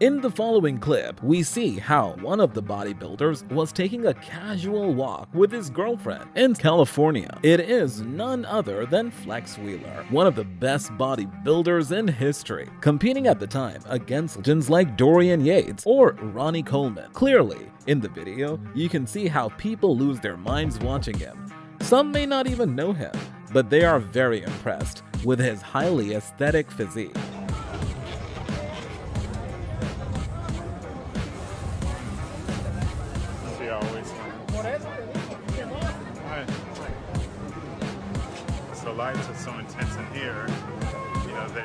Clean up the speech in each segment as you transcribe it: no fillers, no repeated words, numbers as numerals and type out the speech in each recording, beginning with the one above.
In the following clip, we see how one of the bodybuilders was taking a casual walk with his girlfriend in California. It is none other than Flex Wheeler, one of the best bodybuilders in history, competing at the time against legends like Dorian Yates or Ronnie Coleman. Clearly, in the video, you can see how people lose their minds watching him. Some may not even know him, but they are very impressed with his highly aesthetic physique. The lights are so intense in here.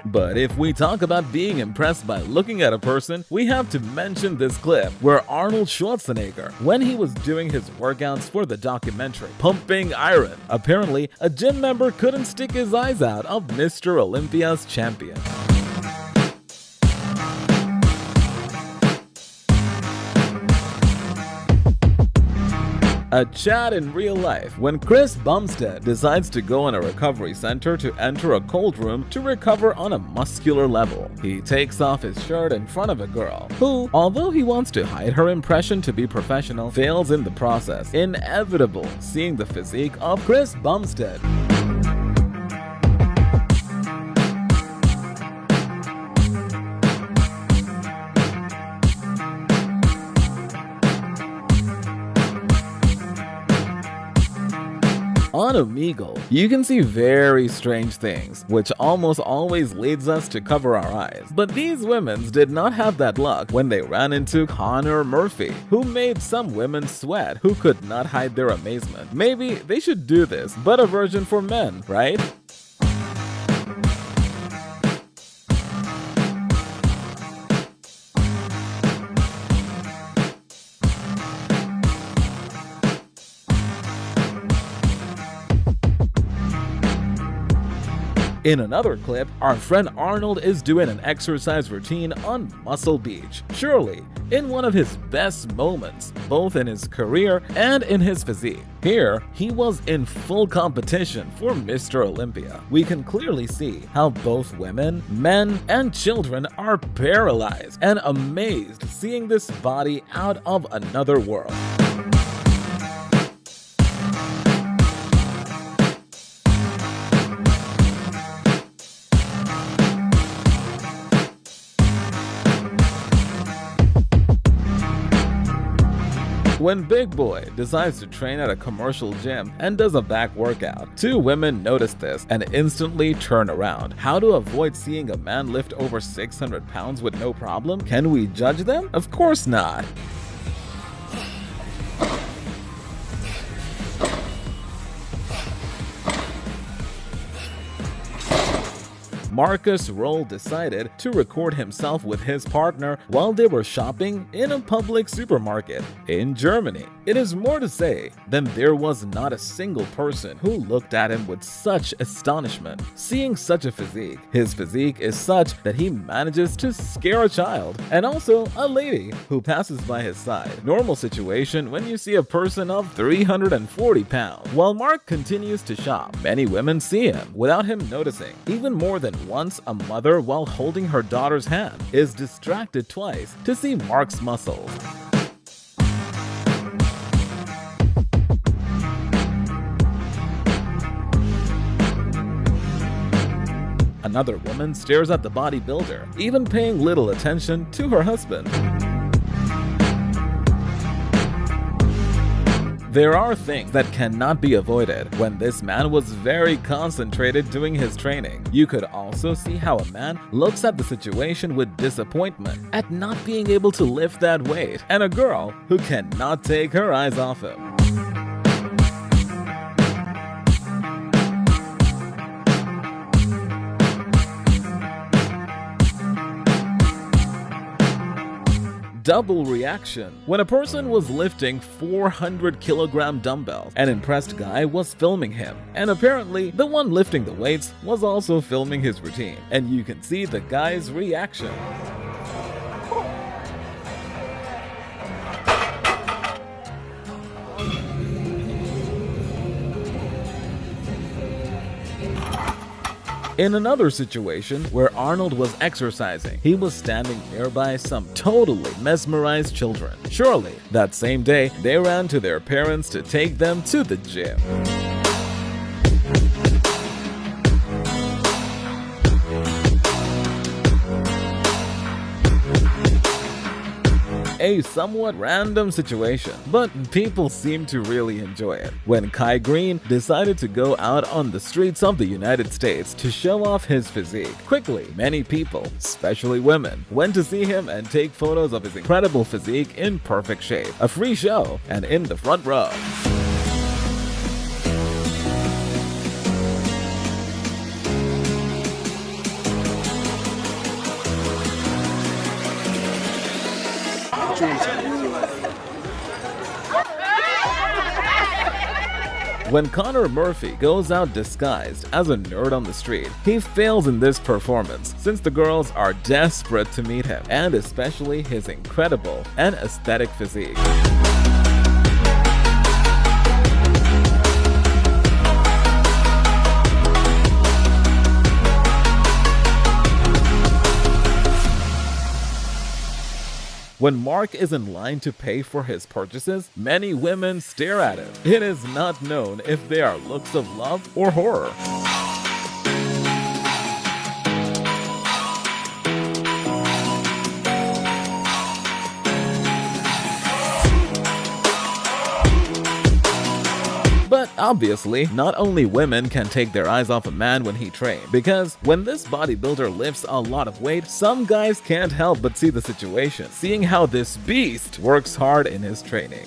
But if we talk about being impressed by looking at a person, we have to mention this clip where Arnold Schwarzenegger, when he was doing his workouts for the documentary Pumping Iron, apparently a gym member couldn't stick his eyes out of Mr. Olympia's champion. A chat in real life when Chris Bumstead decides to go in a recovery center to enter a cold room to recover on a muscular level. He takes off his shirt in front of a girl who, although he wants to hide her impression to be professional, fails in the process. Inevitable seeing the physique of Chris Bumstead. On Omegle, you can see very strange things, which almost always leads us to cover our eyes. But these women did not have that luck when they ran into Connor Murphy, who made some women sweat who could not hide their amazement. Maybe they should do this, but a version for men, right? In another clip, our friend Arnold is doing an exercise routine on Muscle Beach, surely in one of his best moments, both in his career and in his physique. Here, he was in full competition for Mr. Olympia. We can clearly see how both women, men, and children are paralyzed and amazed seeing this body out of another world. When Big Boy decides to train at a commercial gym and does a back workout, two women notice this and instantly turn around. How to avoid seeing a man lift over 600 pounds with no problem? Can we judge them? Of course not. Marcus Roll decided to record himself with his partner while they were shopping in a public supermarket in Germany. It is more to say than there was not a single person who looked at him with such astonishment. Seeing such a physique, his physique is such that he manages to scare a child and also a lady who passes by his side. Normal situation when you see a person of 340 pounds. While Mark continues to shop, many women see him without him noticing. Even more than once, a mother, while holding her daughter's hand, is distracted twice to see Mark's muscles. Another woman stares at the bodybuilder, even paying little attention to her husband. There are things that cannot be avoided when this man was very concentrated doing his training. You could also see how a man looks at the situation with disappointment at not being able to lift that weight, and a girl who cannot take her eyes off him. Double reaction. When a person was lifting 400-kilogram dumbbells, an impressed guy was filming him, and apparently the one lifting the weights was also filming his routine, and you can see the guy's reaction. In another situation where Arnold was exercising, he was standing nearby some totally mesmerized children. Surely, that same day, they ran to their parents to take them to the gym. A somewhat random situation, but people seem to really enjoy it. When Kai Greene decided to go out on the streets of the United States to show off his physique, quickly many people, especially women, went to see him and take photos of his incredible physique in perfect shape, a free show, and in the front row. When Connor Murphy goes out disguised as a nerd on the street, he fails in this performance since the girls are desperate to meet him, and especially his incredible and aesthetic physique. When Mark is in line to pay for his purchases, many women stare at him. It is not known if they are looks of love or horror. But obviously, not only women can take their eyes off a man when he trains, because when this bodybuilder lifts a lot of weight, some guys can't help but see the situation, seeing how this beast works hard in his training.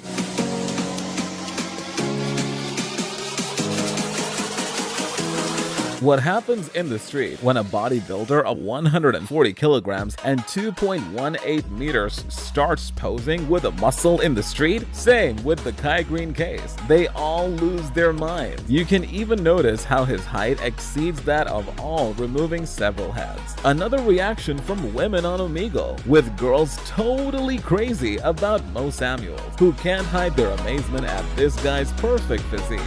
What happens in the street when a bodybuilder of 140 kilograms and 2.18 meters starts posing with a muscle in the street? Same with the Kai Greene case. They all lose their minds. You can even notice how his height exceeds that of all, removing several heads. Another reaction from women on Omegle, with girls totally crazy about Mo Samuels, who can't hide their amazement at this guy's perfect physique.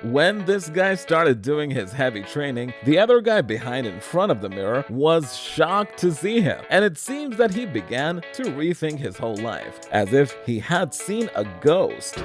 When this guy started doing his heavy training, the other guy behind in front of the mirror was shocked to see him, and it seems that he began to rethink his whole life, as if he had seen a ghost.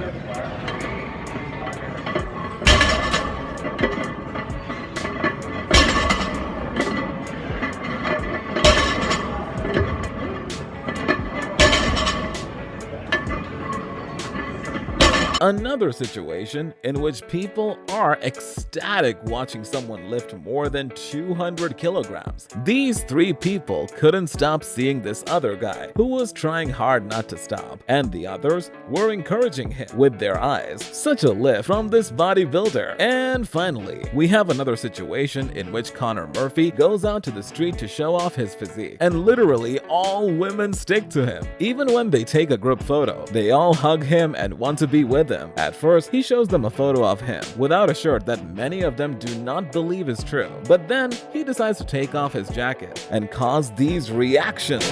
Another situation in which people are ecstatic watching someone lift more than 200 kilograms. These three people couldn't stop seeing this other guy, who was trying hard not to stop, and the others were encouraging him with their eyes. Such a lift from this bodybuilder. And finally, we have another situation in which Connor Murphy goes out to the street to show off his physique, and literally all women stick to him. Even when they take a group photo, they all hug him and want to be with them. At first, he shows them a photo of him without a shirt that many of them do not believe is true. But then he decides to take off his jacket and cause these reactions.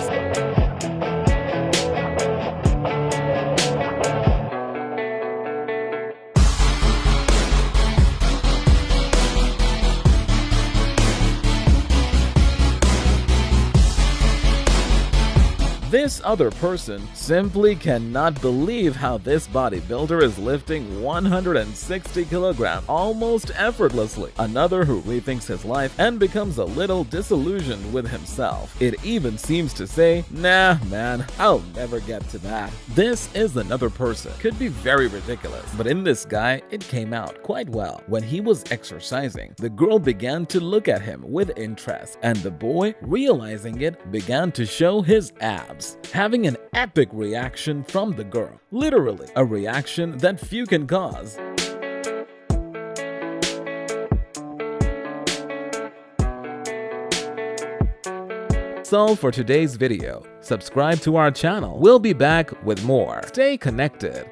This other person simply cannot believe how this bodybuilder is lifting 160 kilograms almost effortlessly. Another who rethinks his life and becomes a little disillusioned with himself. It even seems to say, nah man, I'll never get to that. This is another person. Could be very ridiculous, but in this guy, it came out quite well. When he was exercising, the girl began to look at him with interest, and the boy, realizing it, began to show his abs, having an epic reaction from the girl. Literally, a reaction that few can cause. So for today's video, subscribe to our channel. We'll be back with more. Stay connected.